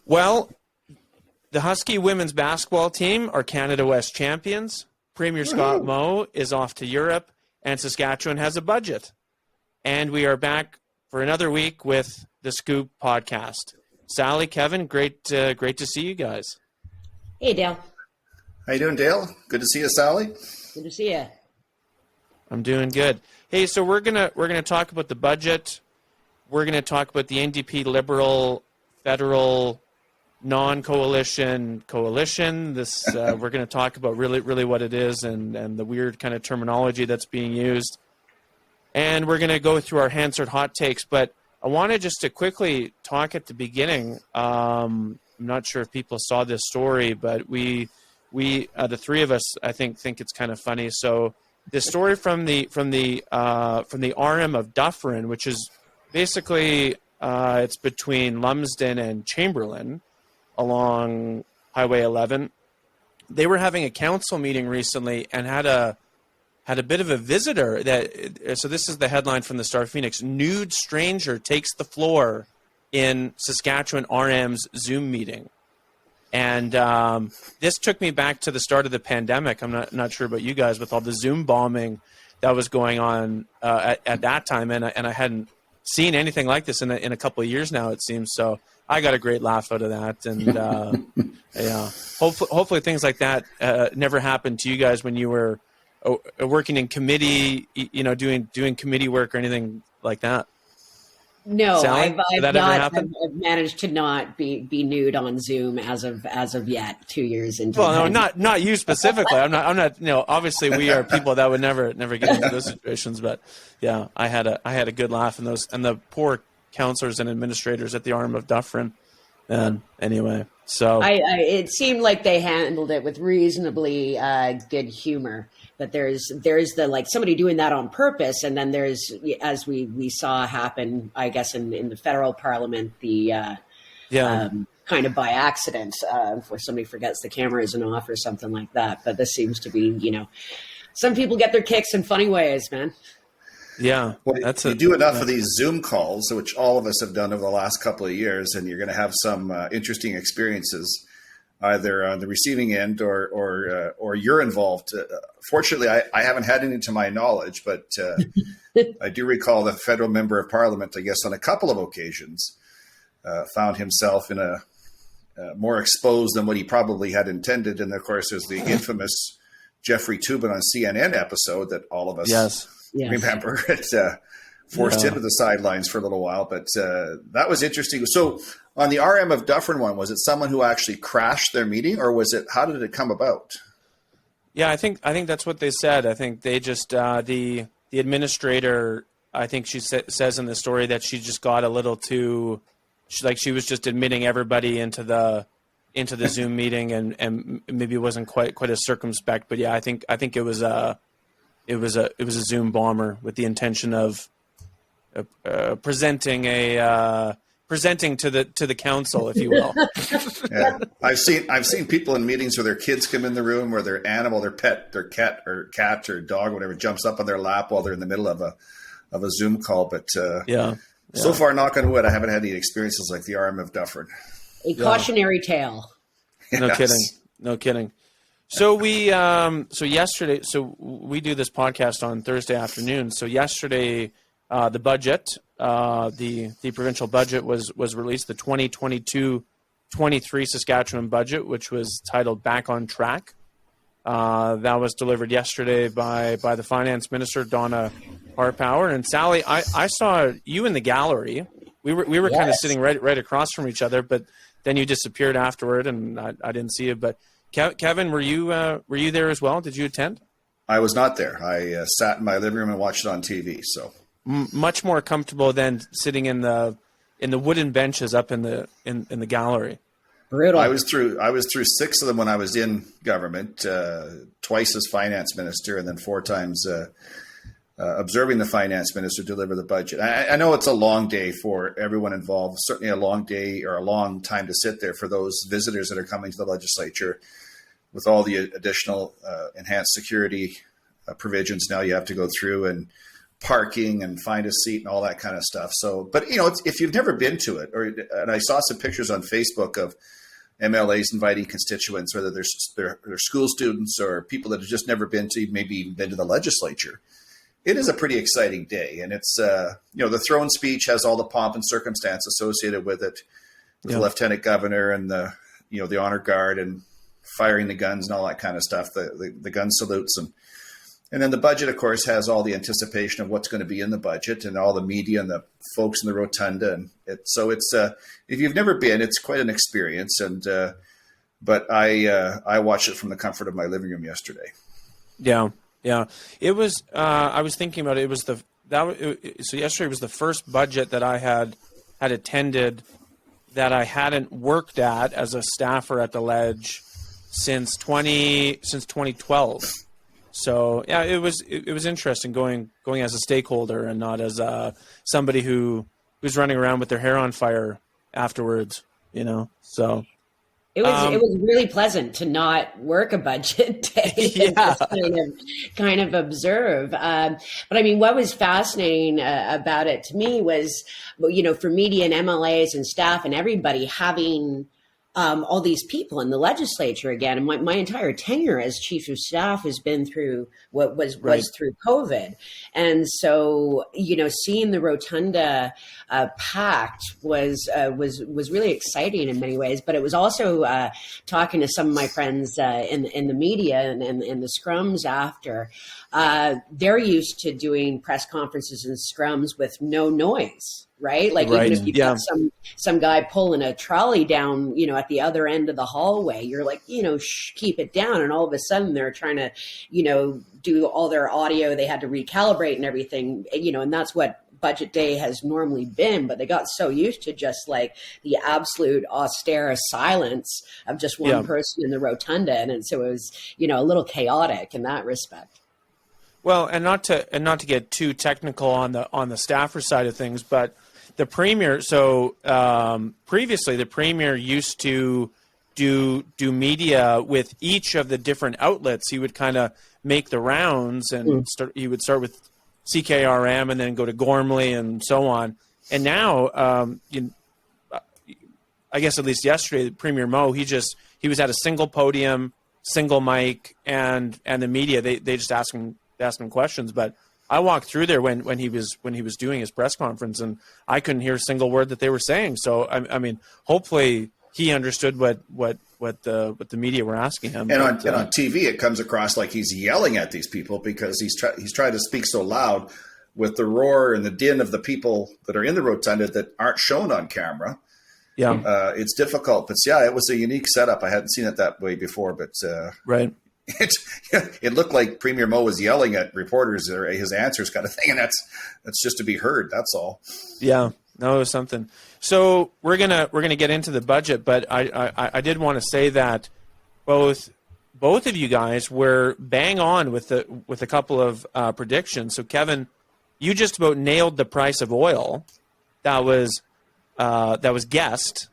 Well, the Husky women's basketball team are Canada West champions. Premier Scott Moe is off to Europe, and Saskatchewan has a budget. And we are back for another week with the SKoop podcast. Sally, Kevin, great to see you guys. Hey, Dale. How you doing, Dale? Good to see you, Sally. Good to see you. I'm doing good. Hey, so we're gonna talk about the budget. We're gonna talk about the NDP Liberal federal non-coalition coalition. This we're gonna talk about really what it is and the weird kind of terminology that's being used. And we're gonna go through our Hansard Hot Takes. But I wanted just to quickly talk at the beginning. I'm not sure if people saw this story, but we the three of us I think it's kind of funny. So the story from the RM of Dufferin, which is basically it's between Lumsden and Chamberlain along Highway 11. They were having a council meeting recently and had a bit of a visitor. So this is the headline from the Star Phoenix: nude stranger takes the floor in Saskatchewan RM's Zoom meeting. And this took me back to the start of the pandemic. I'm not sure about you guys, with all the Zoom bombing that was going on at that time, and I hadn't seen anything like this in a couple of years now, it seems. So I got a great laugh out of that, and yeah, hopefully things like that never happened to you guys when you were working in committee, doing committee work or anything like that. No, Sally, I've managed to not be nude on Zoom as of yet. 2 years into. Well, no, not you specifically. I'm not. Obviously, we are people that would never get into those situations. But yeah, I had a good laugh in those, and the poor counselors and administrators at the RM of Dufferin. And anyway, so it seemed like they handled it with reasonably good humor. But there's the, like, somebody doing that on purpose, and then there's, as we saw happen, I guess in the federal parliament, the kind of by accident, where somebody forgets the camera isn't off or something like that. But this seems to be, some people get their kicks in funny ways, man. Yeah, well, you do enough of these Zoom calls, which all of us have done over the last couple of years, and you're going to have some interesting experiences, either on the receiving end or you're involved. Fortunately, I haven't had any to my knowledge, but I do recall the federal member of parliament, I guess on a couple of occasions, found himself in a more exposed than what he probably had intended. And of course, there's the infamous Jeffrey Toobin on CNN episode that all of us remember. It forced him to the sidelines for a little while, but that was interesting. So on the RM of Dufferin one, was it someone who actually crashed their meeting, or how did it come about? Yeah, I think that's what they said. I think they just the administrator. I think she says in the story that she just got a little too, she was just admitting everybody into the Zoom meeting, and maybe it wasn't quite as circumspect. But yeah, I think it was a Zoom bomber with the intention of presenting to the council, if you will. Yeah. I've seen people in meetings where their kids come in the room, or their animal, their pet, their cat or dog, or whatever, jumps up on their lap while they're in the middle of a Zoom call. But so far, knock on wood, I haven't had any experiences like the RM of Dufferin. A cautionary tale. No kidding. So we yesterday, so we do this podcast on Thursday afternoon. So yesterday, the budget, the provincial budget was released, the 2022-23 Saskatchewan budget, which was titled Back on Track. That was delivered yesterday by the finance minister, Donna Harpower. And Sally, I saw you in the gallery. We were kind of sitting right across from each other, but then you disappeared afterward, and I didn't see you. But Kevin, were you there as well? Did you attend? I was not there. I sat in my living room and watched it on TV. So much more comfortable than sitting in the wooden benches up in the gallery. Brutal. I was through 6 of them when I was in government, twice as finance minister, and then 4 times observing the finance minister deliver the budget. I know it's a long day for everyone involved, certainly a long day or a long time to sit there for those visitors that are coming to the legislature with all the additional enhanced security provisions now you have to go through, and parking and find a seat and all that kind of stuff. So, but if you've never been to it, and I saw some pictures on Facebook of MLAs inviting constituents, whether they're school students or people that have just never been to, maybe even been to the legislature. It is a pretty exciting day, and it's the throne speech has all the pomp and circumstance associated with it, with the lieutenant governor and the honor guard and firing the guns and all that kind of stuff, the gun salutes, and then the budget, of course, has all the anticipation of what's going to be in the budget and all the media and the folks in the rotunda, and so it's if you've never been, it's quite an experience, and but I watched it from the comfort of my living room yesterday. Yeah, it was. I was thinking about it. It was so yesterday was the first budget that I had attended that I hadn't worked at as a staffer at the Ledge since 2012. So yeah, it was interesting going as a stakeholder and not as somebody who's running around with their hair on fire afterwards. So. It was really pleasant to not work a budget day and just kind of observe. But I mean, what was fascinating about it to me was, for media and MLAs and staff and everybody having all these people in the legislature again. And my entire tenure as chief of staff has been through what was through COVID. And so, seeing the Rotunda pact was really exciting in many ways, but it was also talking to some of my friends in the media and the scrums after. They're used to doing press conferences and scrums with no noise. Right? Like even if you've got some guy pulling a trolley down, at the other end of the hallway, you're like, keep it down. And all of a sudden they're trying to, do all their audio. They had to recalibrate and everything, and that's what budget day has normally been. But they got so used to just like the absolute austere silence of just one person in the rotunda. And so it was, a little chaotic in that respect. Well, and not to get too technical on the staffer side of things, but the premier. So previously, the premier used to do media with each of the different outlets. He would kind of make the rounds, and he would start with CKRM and then go to Gormley and so on. And now, I guess at least yesterday, Premier Moe, he was at a single podium, single mic, and the media they just ask him questions. But I walked through there when he was doing his press conference, and I couldn't hear a single word that they were saying. So I mean, hopefully he understood what the media were asking him. And on TV, it comes across like he's yelling at these people because he's trying to speak so loud with the roar and the din of the people that are in the rotunda that aren't shown on camera. Yeah, it's difficult, but it was a unique setup. I hadn't seen it that way before, but right. It looked like Premier Moe was yelling at reporters or his answers kind of thing, and that's just to be heard. That's all. Yeah, no, it was something. So we're gonna get into the budget, but I did want to say that both of you guys were bang on with a couple of predictions. So Kevin, you just about nailed the price of oil. That was guessed.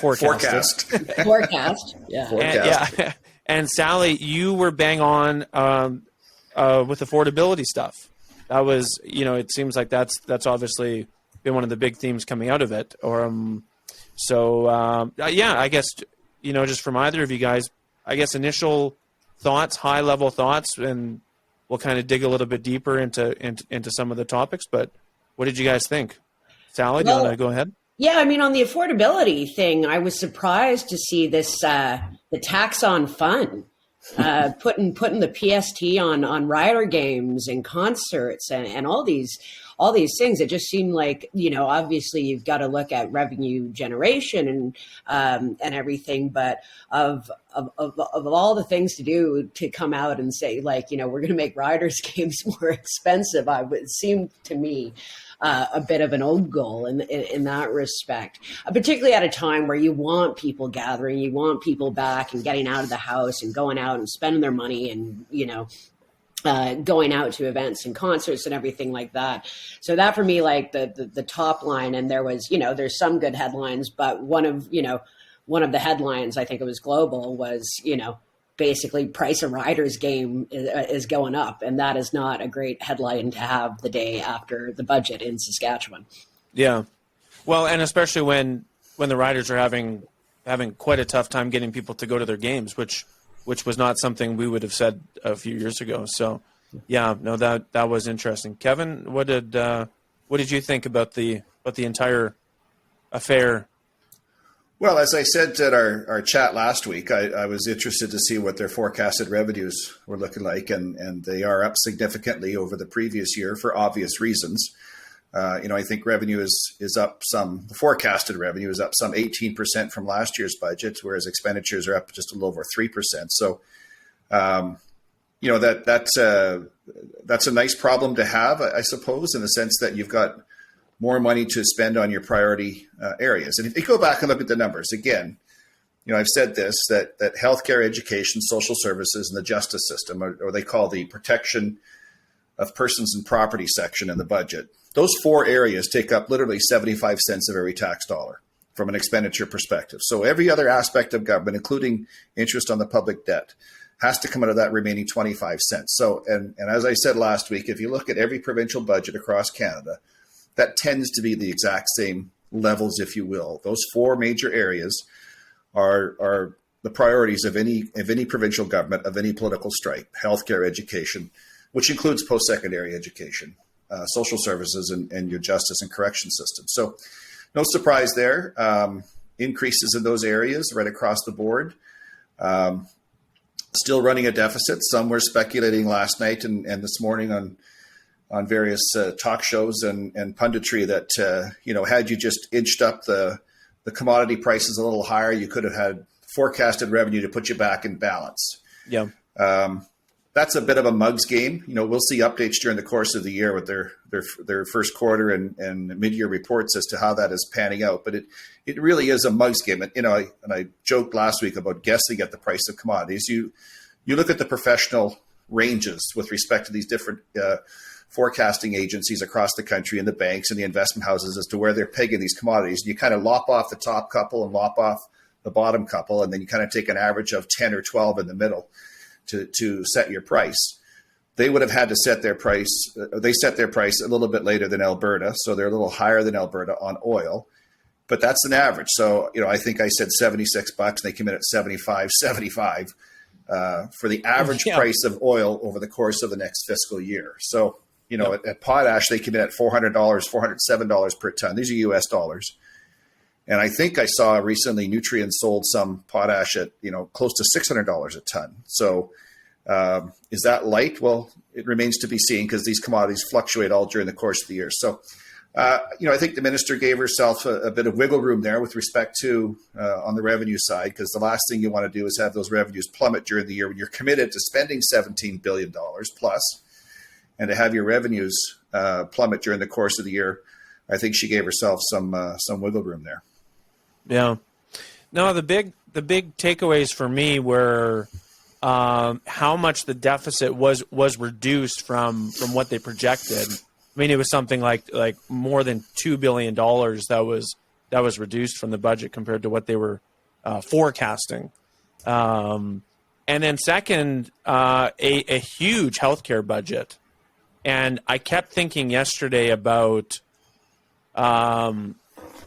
Forecast. Forecast. Yeah. Forecast. And Sally, you were bang on with affordability stuff. That was, it seems like that's obviously been one of the big themes coming out of it. I guess, just from either of you guys, I guess initial thoughts, high level thoughts, and we'll kind of dig a little bit deeper into some of the topics. But what did you guys think? Sally, do you want to go ahead? Yeah, I mean, on the affordability thing, I was surprised to see this the tax on fun, putting the PST on rider games and concerts and all these things. It just seemed like, obviously you've got to look at revenue generation and everything, but of all the things to do to come out and say, like, we're going to make riders games more expensive, it seemed to me a bit of an old goal in that respect, particularly at a time where you want people gathering, you want people back and getting out of the house and going out and spending their money and, going out to events and concerts and everything like that. So that for me, like the top line, and there was, there's some good headlines, but one of the headlines, I think it was global, was, basically price of riders game is going up, and that is not a great headline to have the day after the budget in Saskatchewan. Yeah, well, and especially when the riders are having quite a tough time getting people to go to their games, which was not something we would have said a few years ago. So, yeah, no, that was interesting. Kevin, what did you think about the entire affair? Well, as I said at our chat last week, I was interested to see what their forecasted revenues were looking like, and they are up significantly over the previous year for obvious reasons. I think revenue is up some. The forecasted revenue is up some 18% from last year's budget, whereas expenditures are up just a little over 3%. So, that's a nice problem to have, I suppose, in the sense that you've got more money to spend on your priority areas. And if you go back and look at the numbers again, I've said this, that healthcare, education, social services, and the justice system, or they call the protection of persons and property section in the budget, those four areas take up literally 75 cents of every tax dollar from an expenditure perspective. So every other aspect of government, including interest on the public debt, has to come out of that remaining 25 cents. So, and as I said last week, if you look at every provincial budget across Canada, that tends to be the exact same levels, if you will. Those four major areas are the priorities of any provincial government, of any political stripe: healthcare, education, which includes post-secondary education, social services, and your justice and correction system. So no surprise there. Increases in those areas right across the board. Still running a deficit. Some were speculating last night and this morning on various talk shows and punditry that, had you just inched up the commodity prices a little higher, you could have had forecasted revenue to put you back in balance. Yeah. That's a bit of a mugs game. We'll see updates during the course of the year with their first quarter and mid-year reports as to how that is panning out. But it really is a mugs game. And, I joked last week about guessing at the price of commodities. You look at the professional ranges with respect to these different forecasting agencies across the country and the banks and the investment houses as to where they're pegging these commodities. And you kind of lop off the top couple and lop off the bottom couple, and then you kind of take an average of 10 or 12 in the middle to set your price. They would have had to set their price. They set their price a little bit later than Alberta, so they're a little higher than Alberta on oil, but that's an average. So, I think I said $76 and they came in at 75 for the average price of oil over the course of the next fiscal year. So, at potash, they came in at $400, $407 per ton. These are US dollars. And I think I saw recently Nutrien sold some potash at, close to $600 a ton. So is that light? Well, it remains to be seen because these commodities fluctuate all during the course of the year. So, I think the minister gave herself a bit of wiggle room there with respect to on the revenue side, because the last thing you want to do is have those revenues plummet during the year when you're committed to spending $17 billion plus, and to have your revenues plummet during the course of the year. I think she gave herself some wiggle room there. Yeah. No, the big takeaways for me were how much the deficit was reduced from what they projected. I mean, it was something like more than $2 billion that was reduced from the budget compared to what they were forecasting. And then second, a huge healthcare budget. And I kept thinking yesterday about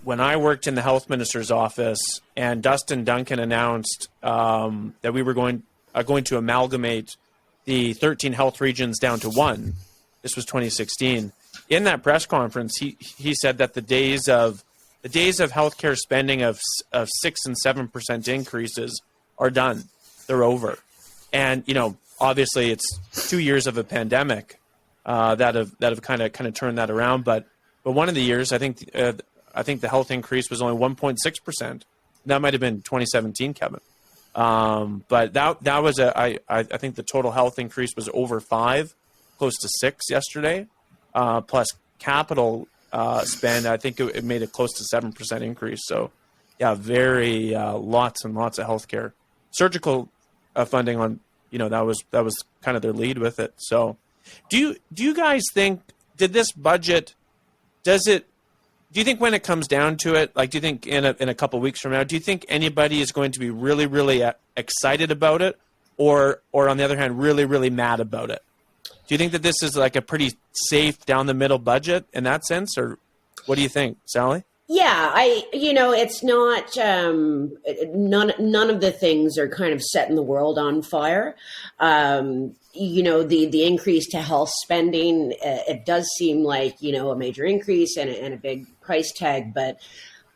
when I worked in the health minister's office and Dustin Duncan announced that we were going to amalgamate the 13 health regions down to one. This was 2016. In that press conference, he said that the days of healthcare spending of 6 and 7% increases are done. They're over. And obviously it's 2 years of a pandemic that have kind of turned that around. But one of the years, I think the health increase was only 1.6%. That might have been 2017, Kevin. But that was I think the total health increase was over 5, close to 6 yesterday. Plus capital spend, I think it made it close to 7% increase. So, yeah, very lots and lots of healthcare, surgical funding on. That was kind of their lead with it. So, do you guys think this budget do you think when it comes down to it, do you think in a couple of weeks from now, do you think anybody is going to be really, really excited about it? or on the other hand, really, really mad about it? Do you think that this is like a pretty safe down the middle budget in that sense, or what do you think, Sally? Yeah, it's not, none of the things are kind of setting the world on fire. The increase to health spending, it does seem like, a major increase and a big price tag. But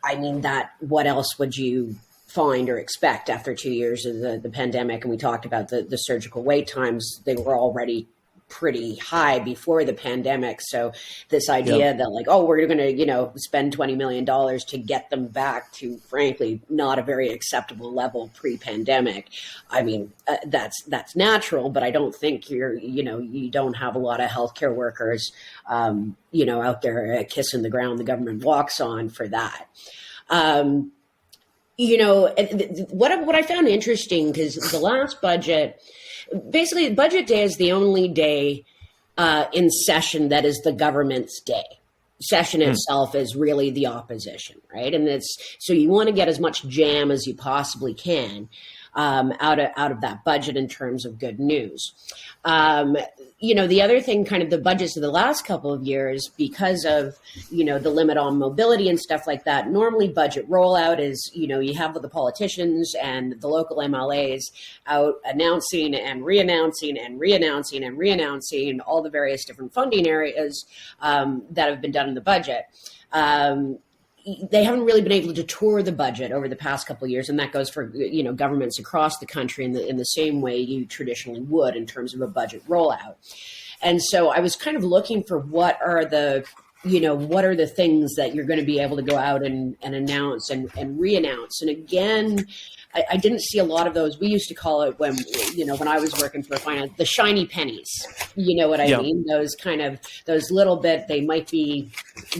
I mean, what else would you find or expect after 2 years of the pandemic? And we talked about the surgical wait times. They were already pretty high before the pandemic. So this idea that like, oh, we're going to, spend $20 million to get them back to, frankly, not a very acceptable level pre-pandemic. I mean, that's natural, but I don't think you don't have a lot of healthcare workers, out there kissing the ground the government walks on for that. What I found interesting, because the last budget, basically, Budget Day is the only day in session that is the government's day. Session itself is really the opposition, right? And so you want to get as much jam as you possibly can out of that budget in terms of good news. The other thing, kind of the budgets of the last couple of years, because of, the limit on mobility and stuff like that, normally budget rollout is, you have the politicians and the local MLAs out announcing and re-announcing and re-announcing and re-announcing all the various different funding areas that have been done in the budget. They haven't really been able to tour the budget over the past couple of years, and that goes for governments across the country in the same way you traditionally would in terms of a budget rollout. And so I was kind of looking for what are the things that you're going to be able to go out and announce and re-announce. And again, I didn't see a lot of those. We used to call it when I was working for finance, the shiny pennies. You know what I mean? Those little bit, they might be,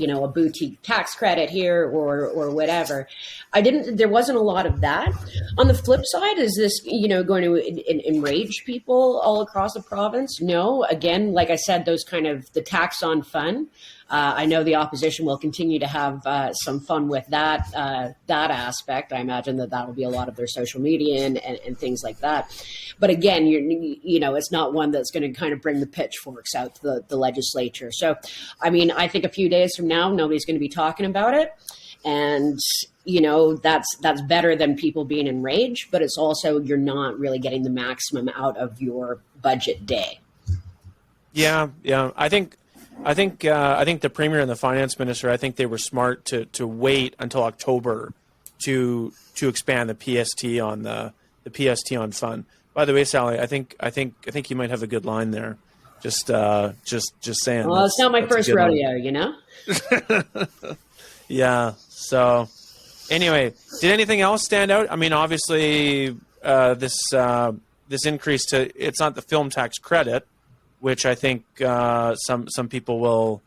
a boutique tax credit here or whatever. There wasn't a lot of that. On the flip side, is this, going to enrage people all across the province? No. Again, like I said, those kind of the tax on fun. I know the opposition will continue to have some fun with that aspect. I imagine that will be a lot of their social media and things like that. But again, it's not one that's going to kind of bring the pitchforks out to the legislature. So, I mean, I think a few days from now, nobody's going to be talking about it. And, that's better than people being enraged, but it's also, you're not really getting the maximum out of your budget day. Yeah. I think the Premier and the Finance Minister, I think they were smart to wait until October to expand the PST on the PST on fun. By the way, Sally, I think you might have a good line there. Just saying. Well, it's not my first rodeo, Yeah. So, anyway, did anything else stand out? I mean, obviously, this increase it's not the film tax credit, which I think some people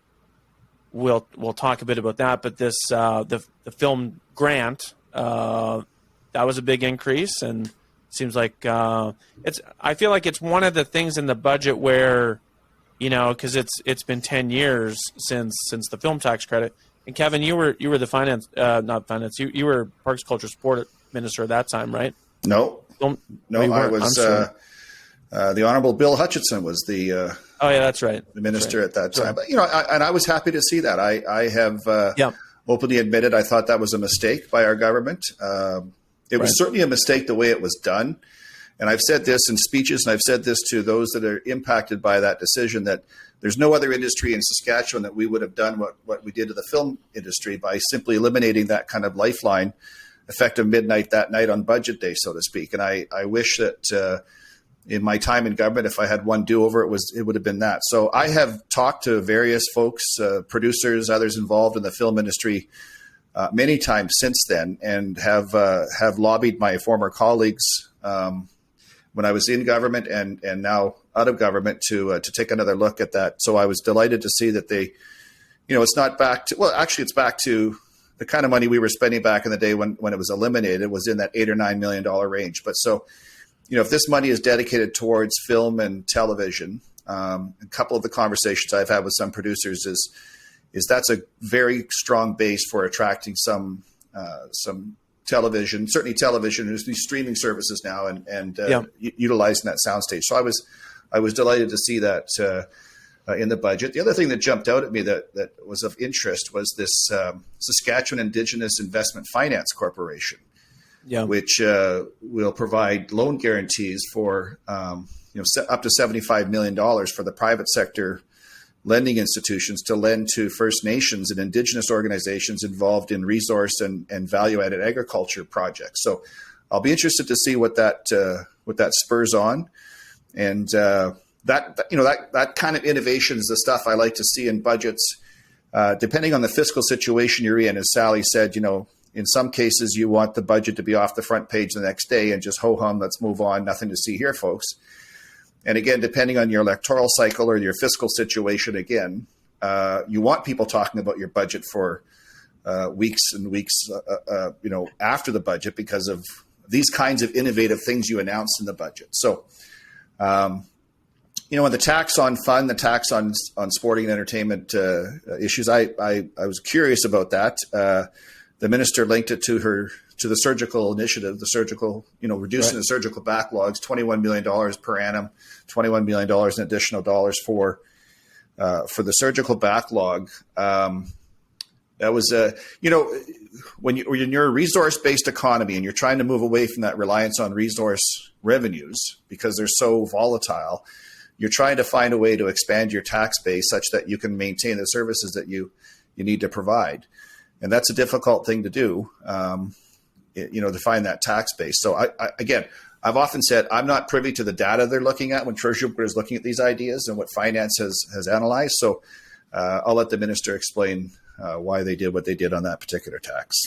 will talk a bit about that, but this the film grant, that was a big increase, and it seems like I feel like it's one of the things in the budget where, because it's been 10 years since the film tax credit. And Kevin, you were the finance, not finance, you were Parks, Culture, Sport Minister at that time, right? No, I was. The Honorable Bill Hutchison was the that's right, the minister at that time. But I was happy to see that. I have openly admitted I thought that was a mistake by our government. It was certainly a mistake the way it was done. And I've said this in speeches, and I've said this to those that are impacted by that decision, that there's no other industry in Saskatchewan that we would have done what we did to the film industry by simply eliminating that kind of lifeline effective midnight that night on budget day, so to speak. And I wish that in my time in government, if I had one do-over, it would have been that. So I have talked to various folks, producers, others involved in the film industry many times since then, and have lobbied my former colleagues when I was in government and now out of government to take another look at that. So I was delighted to see that they, it's not back to, well, actually it's back to the kind of money we were spending back in the day when it was eliminated. It was in that $8 or $9 million range. But so, if this money is dedicated towards film and television, a couple of the conversations I've had with some producers is that's a very strong base for attracting some television, certainly television. There's these streaming services now, and utilizing that soundstage. So I was delighted to see that in the budget. The other thing that jumped out at me that was of interest was this Saskatchewan Indigenous Investment Finance Corporation, which will provide loan guarantees for up to $75 million for the private sector lending institutions to lend to First Nations and Indigenous organizations involved in resource and value-added agriculture projects. So I'll be interested to see what that spurs on, and that kind of innovation is the stuff I like to see in budgets. Depending on the fiscal situation you're in, as Sally said, in some cases you want the budget to be off the front page the next day and just ho hum, let's move on, nothing to see here, folks. And again, depending on your electoral cycle or your fiscal situation, again, you want people talking about your budget for weeks and weeks, after the budget, because of these kinds of innovative things you announced in the budget. So, and the tax on fun, the tax on sporting and entertainment issues, I was curious about that. The minister linked it to the surgical initiative, the surgical, reducing the surgical backlogs, $21 million per annum, $21 million in additional dollars for the surgical backlog. That was, when you're a resource-based economy and you're trying to move away from that reliance on resource revenues because they're so volatile, you're trying to find a way to expand your tax base such that you can maintain the services that you need to provide. And that's a difficult thing to do. To find that tax base. So I've often said I'm not privy to the data they're looking at when Treasury Board is looking at these ideas and what finance has analyzed. So I'll let the minister explain why they did what they did on that particular tax.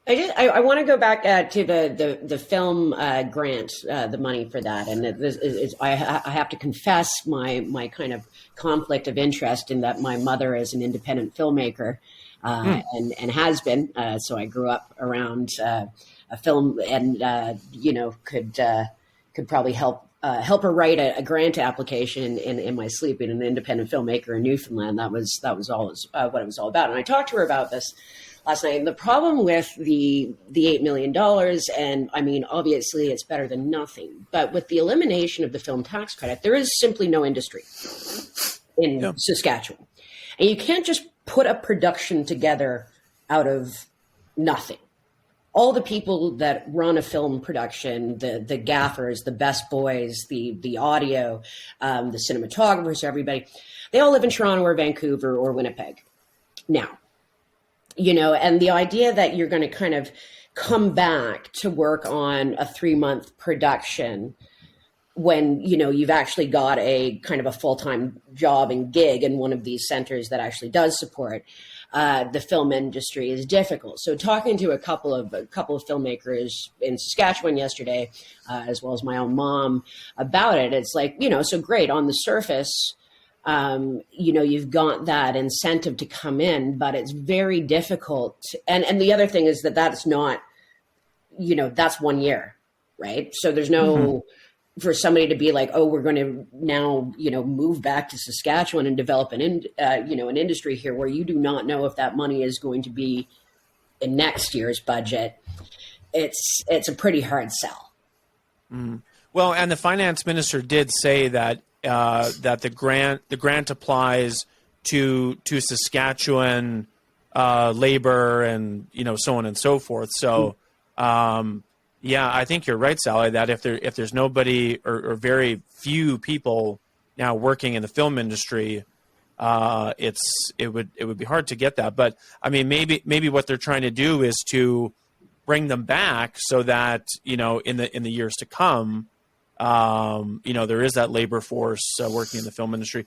I want to go back to the film grant, the money for that, and I have to confess my kind of conflict of interest in that my mother is an independent filmmaker. And has been. So I grew up around a film, and could probably help her write a grant application in my sleep. Being an independent filmmaker in Newfoundland, that was all what it was all about. And I talked to her about this last night. And the problem with the $8 million, and I mean, obviously it's better than nothing, but with the elimination of the film tax credit, there is simply no industry in Saskatchewan, and you can't just put a production together out of nothing. All the people that run a film production, the gaffers, the best boys, the audio, the cinematographers, everybody, they all live in Toronto or Vancouver or Winnipeg. Now, and the idea that you're going to kind of come back to work on a 3-month production when, you've actually got a kind of a full-time job and gig in one of these centers that actually does support the film industry is difficult. So talking to a couple of filmmakers in Saskatchewan yesterday, as well as my own mom about it, it's like, so great on the surface, you've got that incentive to come in, but it's very difficult. And the other thing is that's not, that's 1 year, right? So there's no, for somebody to be like, oh, we're going to now, move back to Saskatchewan and develop an industry here where you do not know if that money is going to be in next year's budget. It's a pretty hard sell. Well, and the finance minister did say that that the grant applies to Saskatchewan labor and so on and so forth. So. Yeah, I think you're right, Sally, that if there's nobody or very few people now working in the film industry, it would be hard to get that. But I mean, maybe what they're trying to do is to bring them back so that in the years to come, there is that labor force working in the film industry.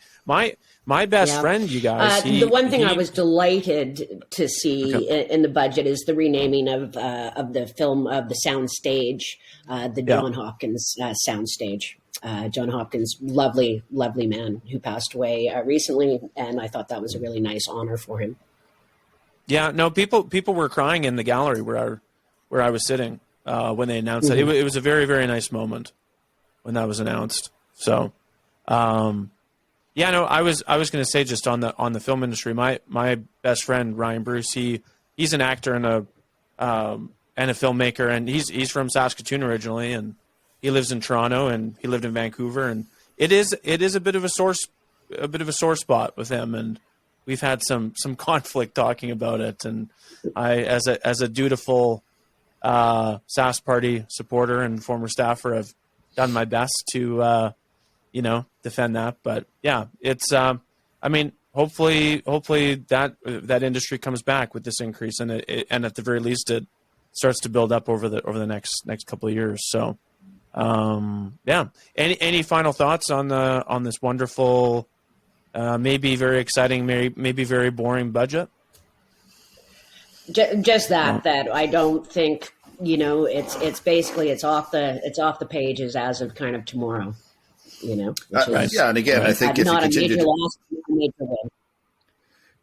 My best friend, you guys. The one thing I was delighted to see in the budget is the renaming of the film of the sound stage, the John Hopkins sound stage. John Hopkins, lovely man who passed away recently, and I thought that was a really nice honor for him. Yeah, no, people were crying in the gallery where I was sitting when they announced it. It was a very, very nice moment when that was announced. So. I was going to say just on the film industry, my best friend Ryan Bruce, he's an actor in and a filmmaker, and he's from Saskatoon originally, and he lives in Toronto, and he lived in Vancouver, and it is a bit of a sore spot with him, and we've had some conflict talking about it, and I, as a dutiful Sask Party supporter and former staffer, have done my best to defend that. But yeah, it's hopefully that industry comes back with this increase, and at the very least it starts to build up over the next couple of years. So yeah, any final thoughts on this wonderful, maybe very exciting, maybe very boring budget? Just that I don't think, it's basically it's off the pages as of kind of tomorrow, right. Yeah, and again, I think if you continue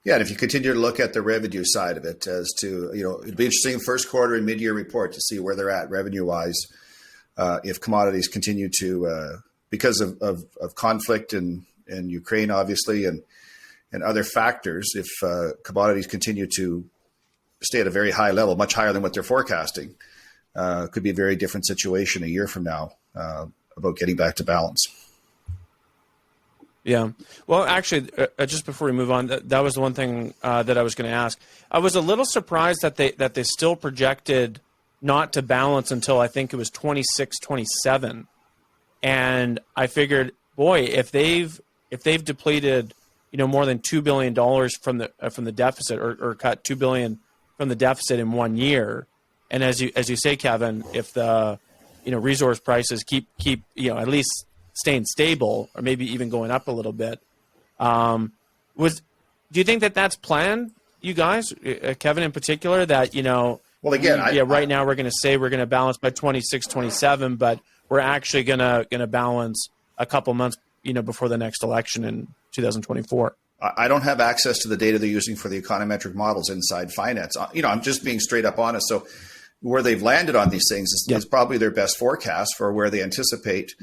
and if you continue to look at the revenue side of it, as to it'd be interesting first quarter and mid-year report to see where they're at revenue wise, if commodities continue to because of conflict in Ukraine, obviously, and other factors, if commodities continue to stay at a very high level, much higher than what they're forecasting, could be a very different situation a year from now about getting back to balance. Yeah. Well, actually, just before we move on, that was the one thing that I was going to ask. I was a little surprised that they still projected not to balance until I think it was 26, 27. And I figured, boy, if they've depleted, more than $2 billion from the deficit, or cut $2 billion from the deficit in 1 year, and as you say, Kevin, if the resource prices keep at least staying stable, or maybe even going up a little bit, do you think that's planned, you guys, Kevin in particular, that well, again, right now we're going to say we're going to balance by 26, 27, but we're actually going to balance a couple months before the next election in 2024? I don't have access to the data they're using for the econometric models inside finance. I'm just being straight up honest. So where they've landed on these things is probably their best forecast for where they anticipate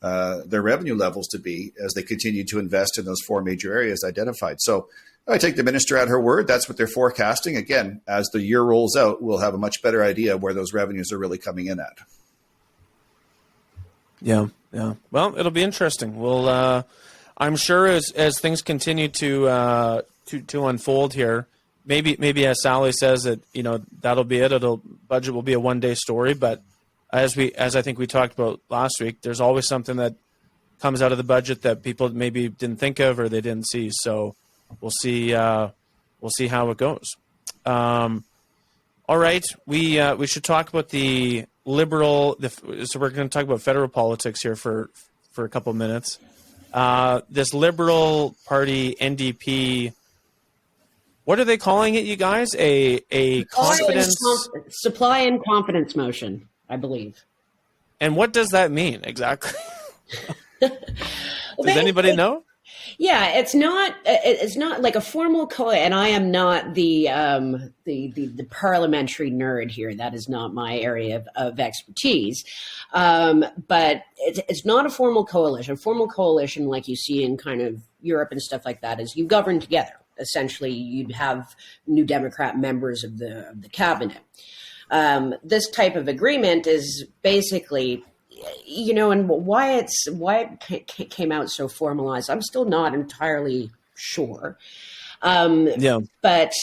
their revenue levels to be as they continue to invest in those four major areas identified. So I take the minister at her word. That's what they're forecasting. Again, as the year rolls out, we'll have a much better idea of where those revenues are really coming in at. Yeah. Well, it'll be interesting. We'll, I'm sure as things continue to unfold here, maybe as Sally says, that that'll be it. Budget will be a one-day story, but as I think we talked about last week, there's always something that comes out of the budget that people maybe didn't think of or they didn't see. So we'll see how it goes. All right, we should talk about the Liberal. So we're going to talk about federal politics here for a couple of minutes. This Liberal Party NDP. What are they calling it, you guys? A confidence supply and confidence motion, I believe. And what does that mean exactly? Does anybody know? Yeah, it's not like a formal and I am not the parliamentary nerd here. That is not my area of expertise. But it's not a formal coalition. A formal coalition, like you see in kind of Europe and stuff like that, is you govern together. Essentially, you'd have New Democrat members of the cabinet. This type of agreement is basically, and why it came out so formalized, I'm still not entirely sure. But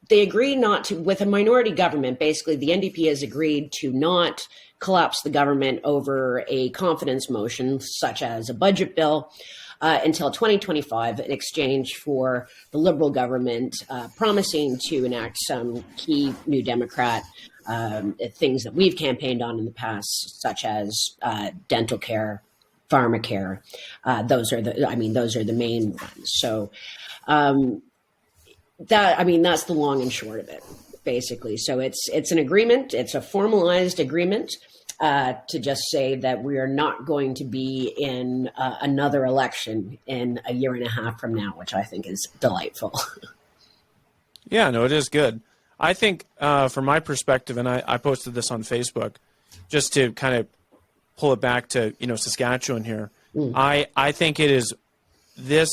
they agree not to, with a minority government, basically the NDP has agreed to not collapse the government over a confidence motion, such as a budget bill, until 2025 in exchange for the Liberal government promising to enact some key New Democrat things that we've campaigned on in the past, such as dental care, pharmacare. Those are the main ones. So that's the long and short of it, basically. So it's an agreement. It's a formalized agreement to just say that we are not going to be in another election in a year and a half from now, which I think is delightful. Yeah, no, it is good. I think from my perspective, and I posted this on Facebook, just to kind of pull it back to Saskatchewan here. I think it is this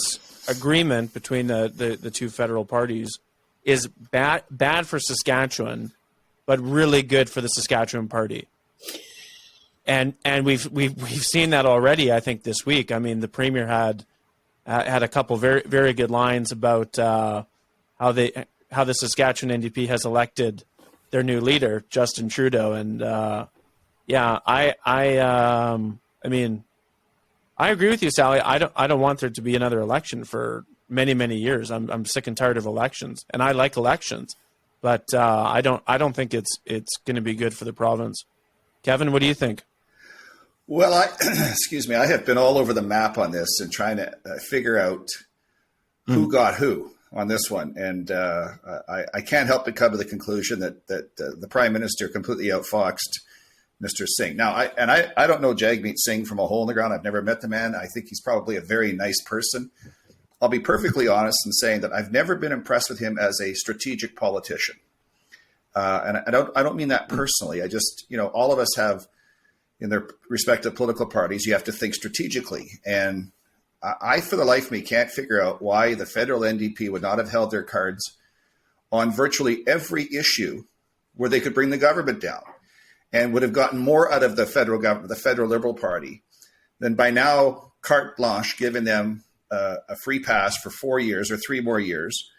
agreement between the two federal parties is bad for Saskatchewan but really good for the Saskatchewan Party. And we've seen that already. I think this week. I mean, the Premier had a couple very very good lines about how the Saskatchewan NDP has elected their new leader, Justin Trudeau, and I mean, I agree with you, Sally. I don't want there to be another election for many years. I'm sick and tired of elections, and I like elections, but I don't think it's going to be good for the province. Kevin, what do you think? Well, excuse me, I have been all over the map on this and trying to figure out who got who on this one, and I can't help but come to the conclusion that the Prime Minister completely outfoxed Mr. Singh. Now, I don't know Jagmeet Singh from a hole in the ground. I've never met the man. I think he's probably a very nice person. I'll be perfectly honest in saying that I've never been impressed with him as a strategic politician. And I don't mean that personally. I just, all of us have, in their respective political parties, you have to think strategically. And I, for the life of me, can't figure out why the federal NDP would not have held their cards on virtually every issue where they could bring the government down, and would have gotten more out of the federal government, the federal Liberal Party, than by now carte blanche giving them a free pass for 4 years or 3 more years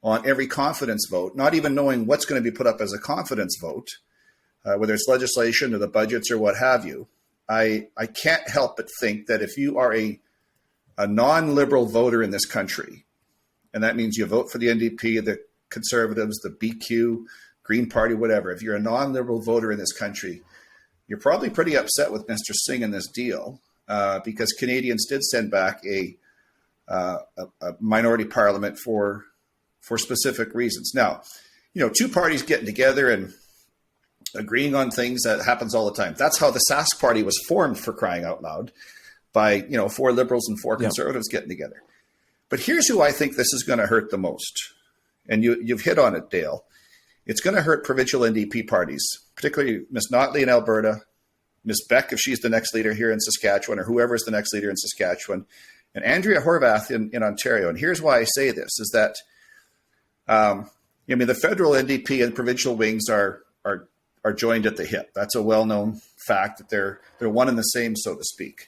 on every confidence vote, not even knowing what's going to be put up as a confidence vote, whether it's legislation or the budgets or what have you. I can't help but think that if you are a non-Liberal voter in this country, and that means you vote for the NDP, the Conservatives, the BQ, Green Party, whatever. If you're a non-Liberal voter in this country, you're probably pretty upset with Mr. Singh in this deal because Canadians did send back a minority parliament for specific reasons. Now, two parties getting together and agreeing on things, that happens all the time. That's how the Sask Party was formed, for crying out loud, by 4 Liberals and 4 Conservatives getting together. But here's who I think this is going to hurt the most, and you've hit on it, Dale. It's going to hurt provincial NDP parties, particularly Ms. Notley in Alberta, Ms. Beck, if she's the next leader here in Saskatchewan, or whoever is the next leader in Saskatchewan, and Andrea Horwath in Ontario. And here's why I say this, is that, the federal NDP and provincial wings are joined at the hip. That's a well-known fact that they're one and the same, so to speak.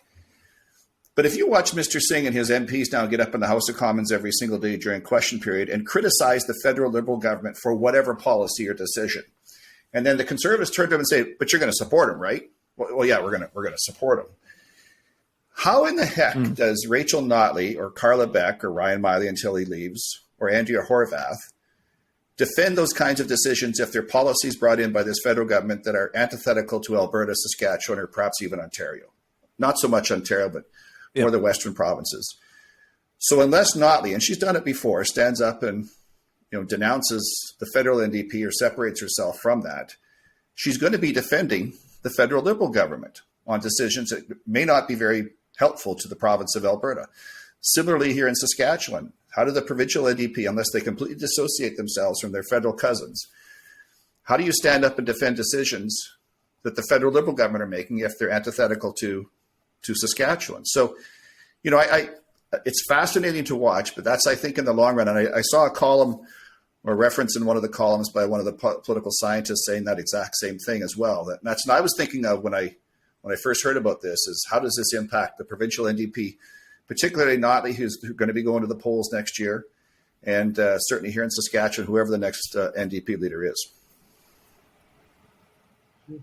But if you watch Mr. Singh and his MPs now get up in the House of Commons every single day during question period and criticize the federal Liberal government for whatever policy or decision, and then the Conservatives turn to him and say, "But you're going to support him, right?" Well, yeah, we're going to support him. How in the heck does Rachel Notley or Carla Beck or Ryan Miley until he leaves, or Andrea Horwath defend those kinds of decisions if they're policies brought in by this federal government that are antithetical to Alberta, Saskatchewan, or perhaps even Ontario? Not so much Ontario, but more the Western provinces. So unless Notley, and she's done it before, stands up and denounces the federal NDP or separates herself from that, she's going to be defending the federal Liberal government on decisions that may not be very helpful to the province of Alberta. Similarly, here in Saskatchewan, how do the provincial NDP, unless they completely dissociate themselves from their federal cousins, how do you stand up and defend decisions that the federal Liberal government are making if they're antithetical to Saskatchewan? So, it's fascinating to watch, but that's, I think, in the long run. And I saw a column or reference in one of the columns by one of the political scientists saying that exact same thing as well. That's what I was thinking of when I first heard about this, is how does this impact the provincial NDP, particularly Notley, who's going to be going to the polls next year, and certainly here in Saskatchewan, whoever the next NDP leader is.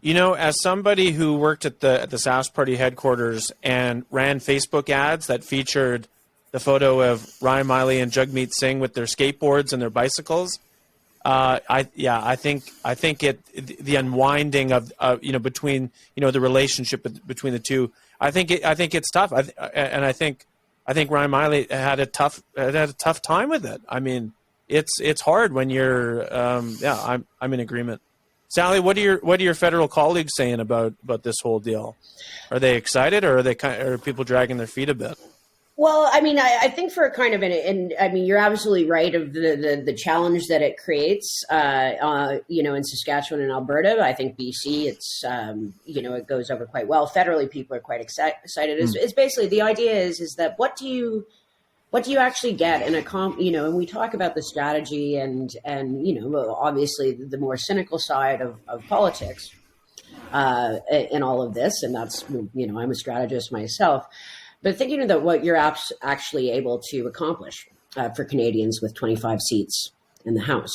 As somebody who worked at the Sask Party headquarters and ran Facebook ads that featured the photo of Ryan Miley and Jagmeet Singh with their skateboards and their bicycles, I think the unwinding of between the relationship between the two, I think it's tough. I think Ryan Miley had a tough time with it. I mean, it's hard when you're I'm in agreement. Sally, what are your federal colleagues saying about this whole deal? Are they excited, or are people dragging their feet a bit? Well, I mean, I think for a kind of you're absolutely right of the challenge that it creates, in Saskatchewan and Alberta. I think BC, it's, it goes over quite well. Federally, people are quite excited. It's basically, the idea is that what do you what do you actually get in a and we talk about the strategy and obviously the more cynical side of politics in all of this, and that's, I'm a strategist myself, but thinking about what you're actually able to accomplish for Canadians with 25 seats in the House.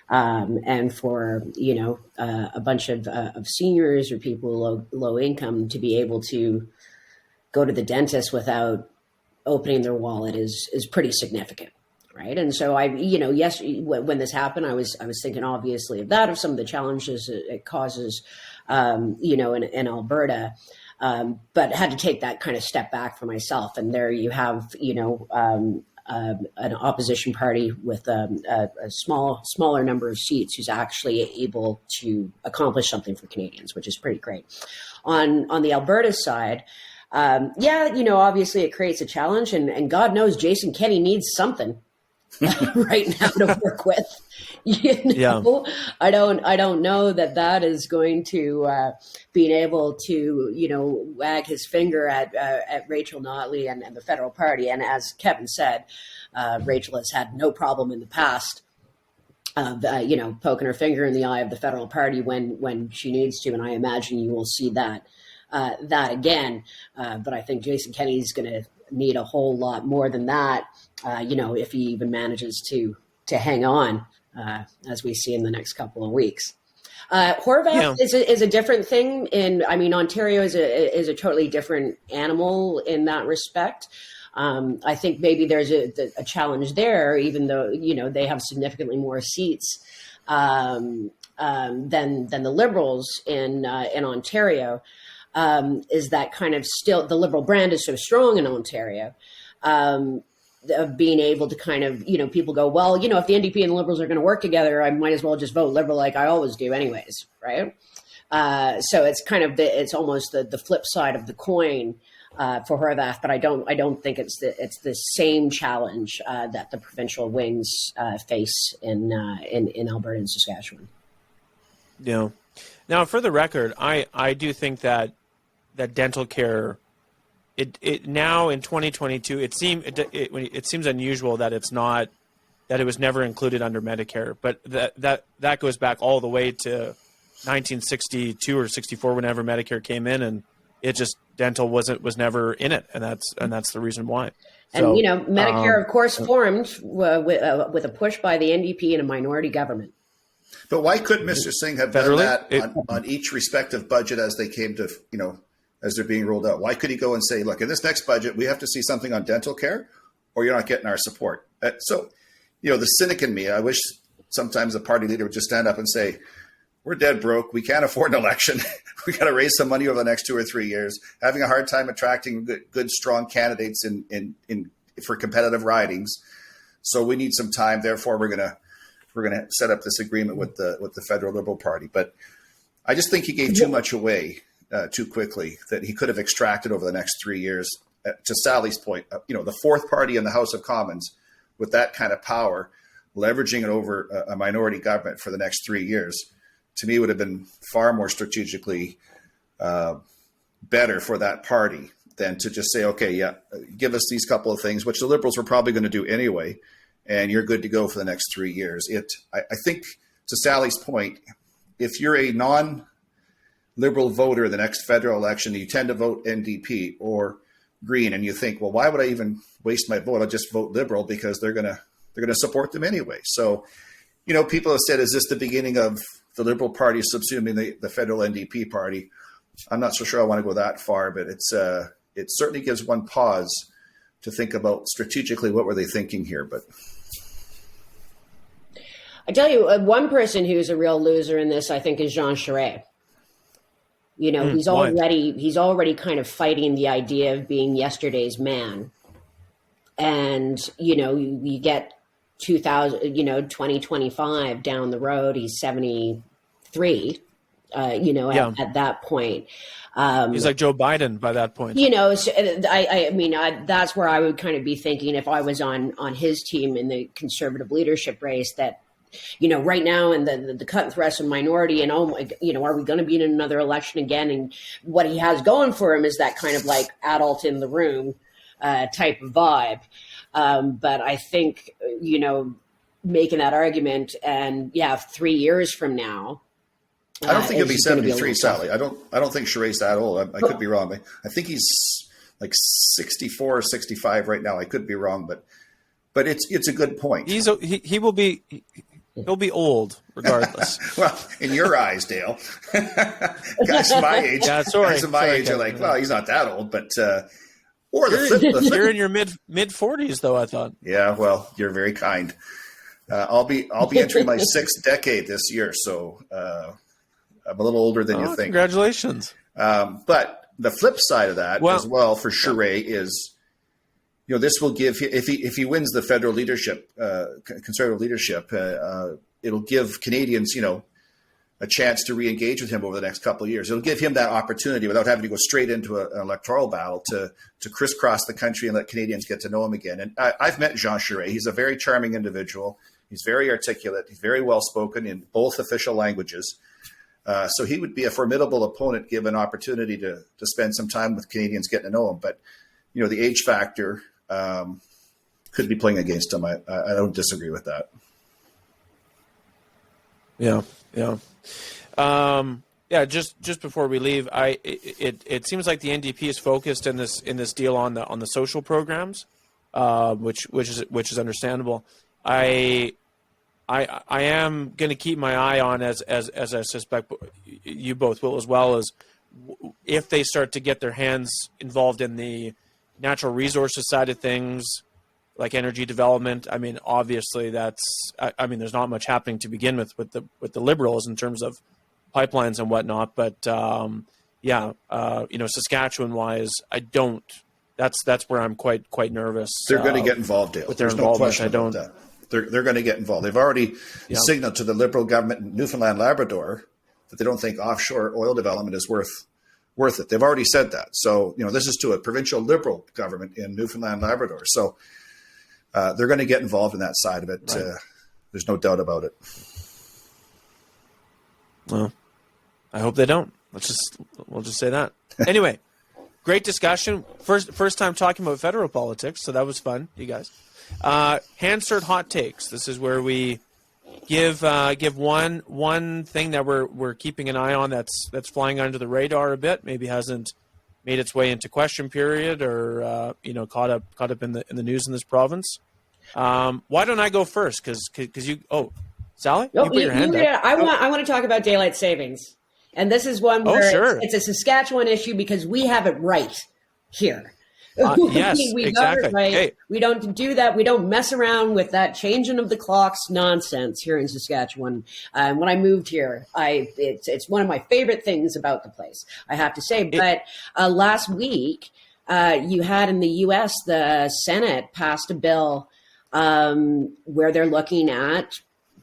And for, a bunch of seniors or people low income to be able to go to the dentist without opening their wallet is pretty significant. Right. And so yes, when this happened, I was thinking obviously of that, of some of the challenges it causes, in Alberta, but had to take that kind of step back for myself. And there you have, an opposition party with a smaller number of seats who's actually able to accomplish something for Canadians, which is pretty great. On the Alberta side, obviously it creates a challenge, and God knows Jason Kenney needs something right now to work with. Yeah. I don't know that is going to being able to wag his finger at Rachel Notley and the federal party. And as Kevin said, Rachel has had no problem in the past of poking her finger in the eye of the federal party when she needs to, and I imagine you will see that again. But I think Jason Kenney's going to need a whole lot more than that, if he even manages to hang on, as we see in the next couple of weeks. Horvath is a different thing. Ontario is a totally different animal in that respect. I think maybe there's a challenge there, even though, they have significantly more seats than the Liberals in Ontario. Is that kind of still the Liberal brand is so strong in Ontario, of being able to kind of, people go, well, if the NDP and the Liberals are going to work together, I might as well just vote Liberal like I always do anyways, right? So it's kind of it's almost the flip side of the coin for Horvath, but I don't think it's the same challenge that the provincial wings face in Alberta and Saskatchewan. Yeah. Now, for the record, I do think that dental care, it now in 2022, it seems unusual that it was never included under Medicare, but that goes back all the way to 1962 or 64, whenever Medicare came in, and it just dental was never in it, and that's the reason why. And Medicare, of course, formed with a push by the NDP and a minority government. But why couldn't Mr. Singh have done that on each respective budget as they came to, as they're being rolled out? Why could he go and say, look, in this next budget, we have to see something on dental care or you're not getting our support? So, the cynic in me, I wish sometimes the party leader would just stand up and say, we're dead broke. We can't afford an election. We got to raise some money over the next 2 or 3 years, having a hard time attracting good strong candidates for competitive ridings. So we need some time. Therefore, we're going to set up this agreement with the federal Liberal Party. But I just think he gave too much away too quickly that he could have extracted over the next 3 years. To Sally's point, the fourth party in the House of Commons with that kind of power, leveraging it over a minority government for the next 3 years, to me would have been far more strategically better for that party than to just say, okay, give us these couple of things, which the Liberals were probably going to do anyway, and you're good to go for the next 3 years. I think, to Sally's point, if you're a non-Liberal voter in the next federal election, you tend to vote NDP or Green, and you think, well, why would I even waste my vote? I'll just vote Liberal because they're going to support them anyway. So, people have said, is this the beginning of the Liberal Party subsuming the federal NDP party? I'm not so sure I want to go that far, but it certainly gives one pause to think about strategically what were they thinking here. But I tell you, one person who's a real loser in this, I think, is Jean Charest. He's already kind of fighting the idea of being yesterday's man. And, you get 2025 down the road, he's 73, at that point. He's like Joe Biden by that point. So that's where I would kind of be thinking if I was on his team in the conservative leadership race that, right now in the cut and thrust and minority and, are we going to be in another election again? And what he has going for him is that kind of like adult in the room type of vibe. But I think, making that argument and 3 years from now, I don't think he'll be 73, Sally. Tough. I don't think Charest's that old. I could be wrong. I think he's like 64 or 65 right now. I could be wrong, but it's a good point. He'll be old regardless. Well, in your eyes, Dale, guys my age, guys my age are like, well, he's not that old, but or you're in your mid 40s though. I thought. Yeah, well, you're very kind. I'll be entering my 6th decade this year, so I'm a little older than you think. Congratulations. But the flip side of that as well for Charest is, this will give, if he wins the federal leadership, conservative leadership, it'll give Canadians, a chance to re-engage with him over the next couple of years. It'll give him that opportunity without having to go straight into an electoral battle to crisscross the country and let Canadians get to know him again. And I've met Jean Charest. He's a very charming individual. He's very articulate. He's very well spoken in both official languages. So he would be a formidable opponent given opportunity to spend some time with Canadians getting to know him. But, the age factor could be playing against him. I don't disagree with that. Yeah. Just before we leave, it seems like the NDP is focused in this deal on the social programs, which is understandable. I am going to keep my eye on, as I suspect you both will as well, as if they start to get their hands involved in the natural resources side of things, like energy development. I mean, obviously there's not much happening to begin with the Liberals in terms of pipelines and whatnot. But Saskatchewan wise, I don't. That's where I'm quite nervous. They're going to get involved, Dale. There's no question about that. They're going to get involved. They've already signaled to the Liberal government in Newfoundland, Labrador that they don't think offshore oil development is worth it. They've already said that. So, this is to a provincial Liberal government in Newfoundland, Labrador. So they're going to get involved in that side of it. Right. There's no doubt about it. Well, I hope they don't. We'll just say that. Anyway, great discussion. First time talking about federal politics, so that was fun, you guys. Hansard Hot Takes. This is where we give one thing that we're keeping an eye on that's flying under the radar a bit, maybe hasn't made its way into question period or caught up in the news in this province. Why don't I go first? Because you Sally, you put your hand up. I want to talk about daylight savings, and this is one where it's a Saskatchewan issue because we have it right here. Yes, we exactly. got it right. Hey. We don't do that. We don't mess around with that changing of the clocks nonsense here in Saskatchewan. When I moved here, it's one of my favorite things about the place, I have to say. But last week, you had in the U.S., the Senate passed a bill where they're looking at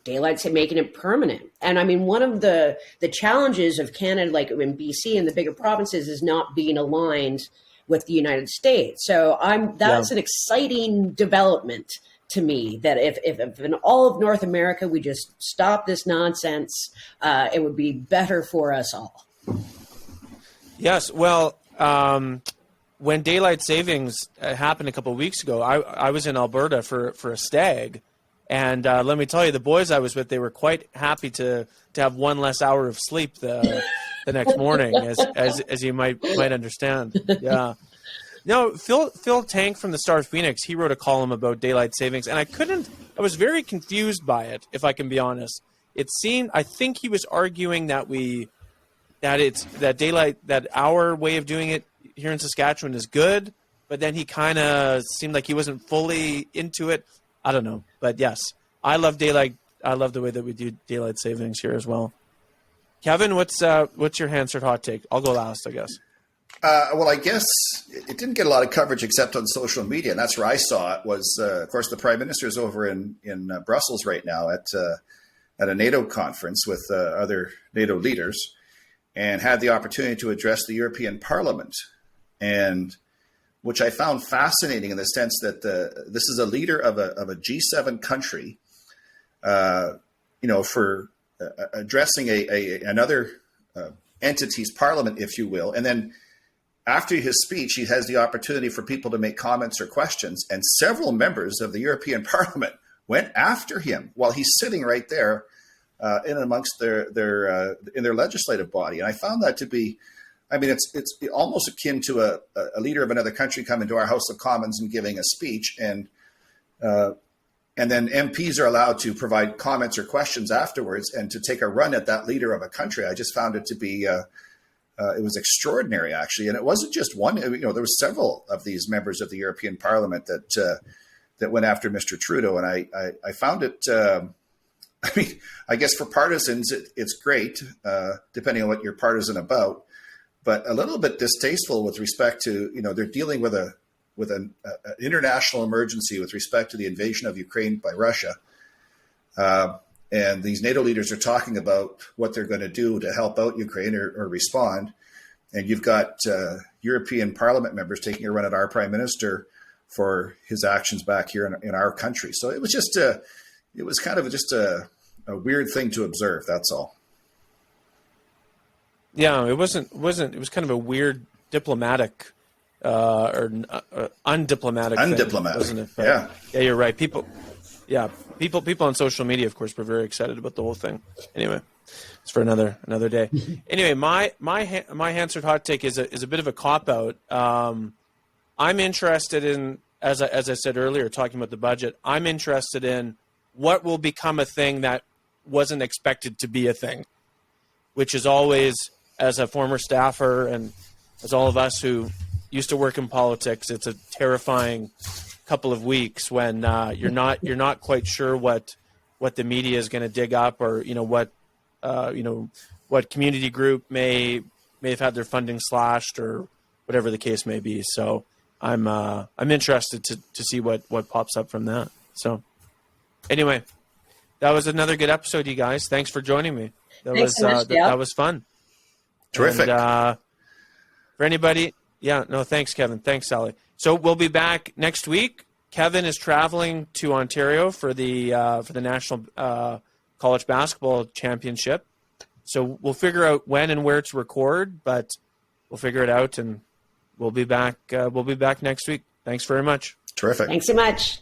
daylight making it permanent. And I mean, one of the challenges of Canada, like in BC and the bigger provinces, is not being aligned with the United States. So that's an exciting development to me, that if in all of North America we just stop this nonsense, it would be better for us all. Yes. Well, when daylight savings happened a couple of weeks ago, I was in Alberta for a stag. And let me tell you, the boys I was with, they were quite happy to have one less hour of sleep the next morning, as you might understand. Yeah. No, Phil Tank from the Star Phoenix, he wrote a column about daylight savings, and I was very confused by it, if I can be honest. I think he was arguing that our way of doing it here in Saskatchewan is good, but then he kind of seemed like he wasn't fully into it. I don't know, but yes, I love daylight. I love the way that we do daylight savings here as well. Kevin, what's your Hansard hot take? I'll go last, I guess. Well, I guess it didn't get a lot of coverage except on social media, and that's where I saw it. Was of course the Prime Minister is over in Brussels right now at a NATO conference with other NATO leaders, and had the opportunity to address the European Parliament, and which I found fascinating in the sense that this is a leader of a G7 country, for addressing another entity's parliament, if you will, and then after his speech, he has the opportunity for people to make comments or questions, and several members of the European Parliament went after him while he's sitting right there in amongst their legislative body. And I found that to be, I mean, it's almost akin to a leader of another country coming to our House of Commons and giving a speech, and then MPs are allowed to provide comments or questions afterwards and to take a run at that leader of a country. I just found it to be, it was extraordinary, actually. And it wasn't just one, there were several of these members of the European Parliament that went after Mr. Trudeau. And I found it, I mean, I guess for partisans, it's great, depending on what you're partisan about, but a little bit distasteful with respect to, they're dealing with an international emergency with respect to the invasion of Ukraine by Russia. And these NATO leaders are talking about what they're going to do to help out Ukraine or respond. And you've got European Parliament members taking a run at our Prime Minister for his actions back here in our country. So it was just it was kind of just a weird thing to observe. That's all. Yeah, it wasn't. It was kind of a weird diplomatic or undiplomatic thing, wasn't it? But, yeah, you're right. People on social media, of course, were very excited about the whole thing. Anyway, it's for another day. Anyway, my Hansard hot take is a bit of a cop out. I'm interested in, as I said earlier, talking about the budget. I'm interested in what will become a thing that wasn't expected to be a thing, which is always, as a former staffer and as all of us who used to work in politics, it's a terrifying couple of weeks when you're not quite sure what the media is going to dig up, or what community group may have had their funding slashed, or whatever the case may be. So I'm interested to see what pops up from that. So anyway, that was another good episode, you guys. Thanks for joining me. Thanks so much, Dale. That was fun. Terrific. And, for anybody, thanks, Kevin. Thanks, Sally. So we'll be back next week. Kevin is traveling to Ontario for the National College Basketball Championship. So we'll figure out when and where to record, but we'll figure it out, and we'll be back. We'll be back next week. Thanks very much. Terrific. Thanks so much.